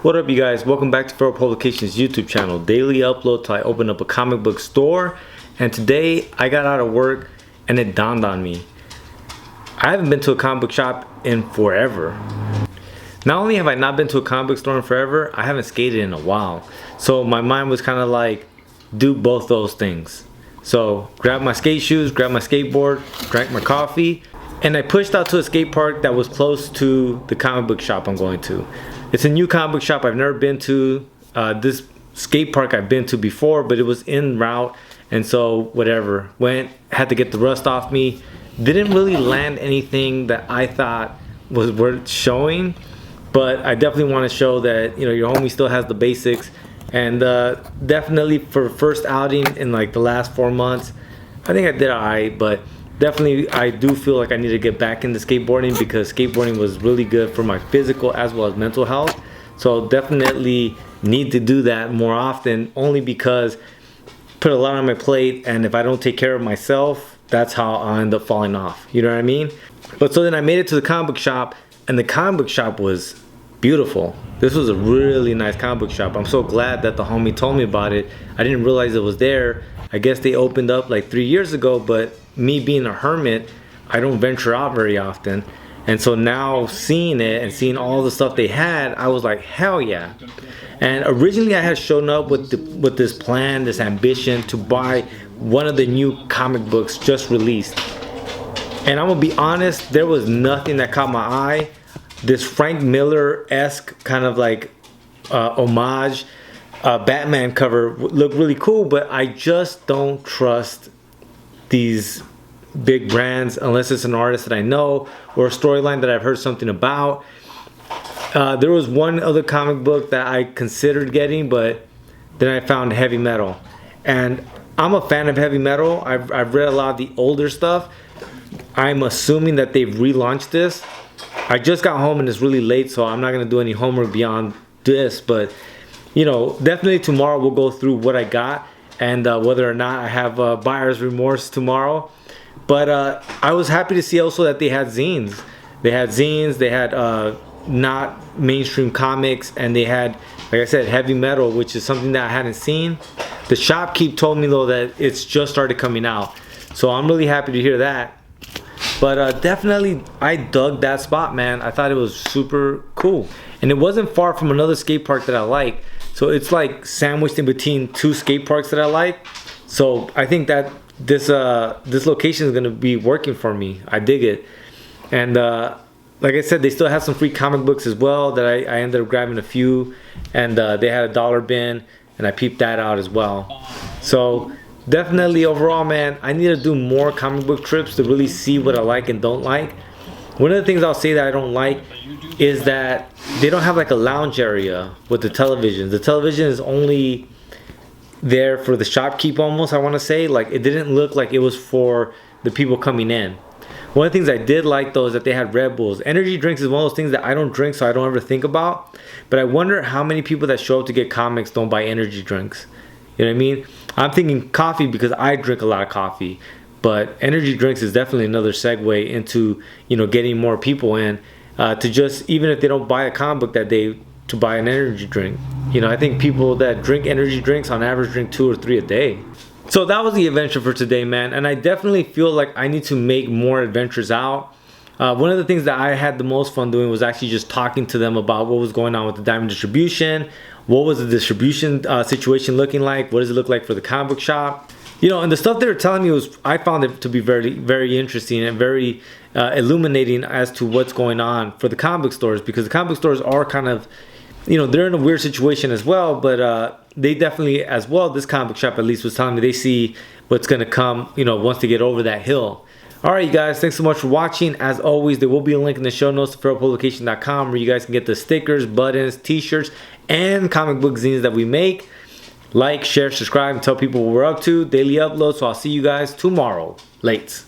What up, you guys? Welcome back to Feral Publications YouTube channel. Daily upload till I open up a comic book store. And today I got out of work and it dawned on me, I haven't been to a comic book shop in forever. Not only have I not been to a comic book store in forever, I haven't skated in a while. So my mind was kind of like, do both those things. So grab my skate shoes, grab my skateboard, drank my coffee, and I pushed out to a skate park that was close to the comic book shop I'm going to. It's a new comic book shop I've never been to. This skate park I've been to before, but it was en route, and so whatever. Went, had to get the rust off me. Didn't really land anything that I thought was worth showing, but I definitely want to show that, you know, your homie still has the basics. And definitely for first outing in like the last 4 months, I think I did alright, but definitely I do feel like I need to get back into skateboarding because skateboarding was really good for my physical as well as mental health. So definitely need to do that more often, only because put a lot on my plate, and if I don't take care of myself, that's how I end up falling off, you know what I mean? But so then I made it to the comic book shop, and the comic book shop was beautiful. This was a really nice comic book shop. I'm so glad that the homie told me about it. I didn't realize it was there. I guess they opened up like 3 years ago, but me being a hermit, I don't venture out very often. And so now seeing it and seeing all the stuff they had, I was like, hell yeah. And originally I had shown up with this plan, this ambition to buy one of the new comic books just released. And I'm gonna be honest, there was nothing that caught my eye. This Frank Miller-esque kind of like homage Batman cover looked really cool, but I just don't trust these big brands unless it's an artist that I know or a storyline that I've heard something about. There was one other comic book that I considered getting, but then I found heavy metal, and I'm a fan of heavy metal. I've read a lot of the older stuff. I'm assuming that they've relaunched this. I just got home and it's really late, so I'm not gonna do any homework beyond this, but you know, definitely tomorrow we'll go through what I got and whether or not I have buyer's remorse tomorrow. But I was happy to see also that they had zines. They had not mainstream comics, and they had, like I said, heavy metal, which is something that I hadn't seen. The shopkeep told me though that it's just started coming out, so I'm really happy to hear that. But definitely I dug that spot, man. I thought it was super cool, and it wasn't far from another skate park that I like. So it's like sandwiched in between two skate parks that I like. So I think that this location is gonna be working for me. I dig it. And like I said, they still have some free comic books as well that I ended up grabbing a few, and they had a dollar bin, and I peeped that out as well. So definitely overall, man, I need to do more comic book trips to really see what I like and don't like. One of the things I'll say that I don't like is that they don't have like a lounge area with the television. The television is only there for the shopkeep almost, I want to say. Like, it didn't look like it was for the people coming in. One of the things I did like though is that they had Red Bulls. Energy drinks is one of those things that I don't drink, so I don't ever think about. But I wonder how many people that show up to get comics don't buy energy drinks. You know what I mean? I'm thinking coffee because I drink a lot of coffee. But energy drinks is definitely another segue into, you know, getting more people in to just, even if they don't buy a comic book that day, to buy an energy drink. You know, I think people that drink energy drinks on average drink 2 or 3 a day. So that was the adventure for today, man. And I definitely feel like I need to make more adventures out. One of the things that I had the most fun doing was actually just talking to them about what was going on with the diamond distribution. What was the distribution situation looking like? What does it look like for the comic book shop? You know, and the stuff they were telling me was, I found it to be very, very interesting and very illuminating as to what's going on for the comic book stores, because the comic book stores are kind of, you know, they're in a weird situation as well, but they definitely, as well, this comic book shop at least was telling me they see what's going to come, you know, once they get over that hill. All right, you guys, thanks so much for watching. As always, there will be a link in the show notes to feralpublication.com where you guys can get the stickers, buttons, t-shirts, and comic book zines that we make. Like, share, subscribe, and tell people what we're up to. Daily upload, so I'll see you guys tomorrow. Late.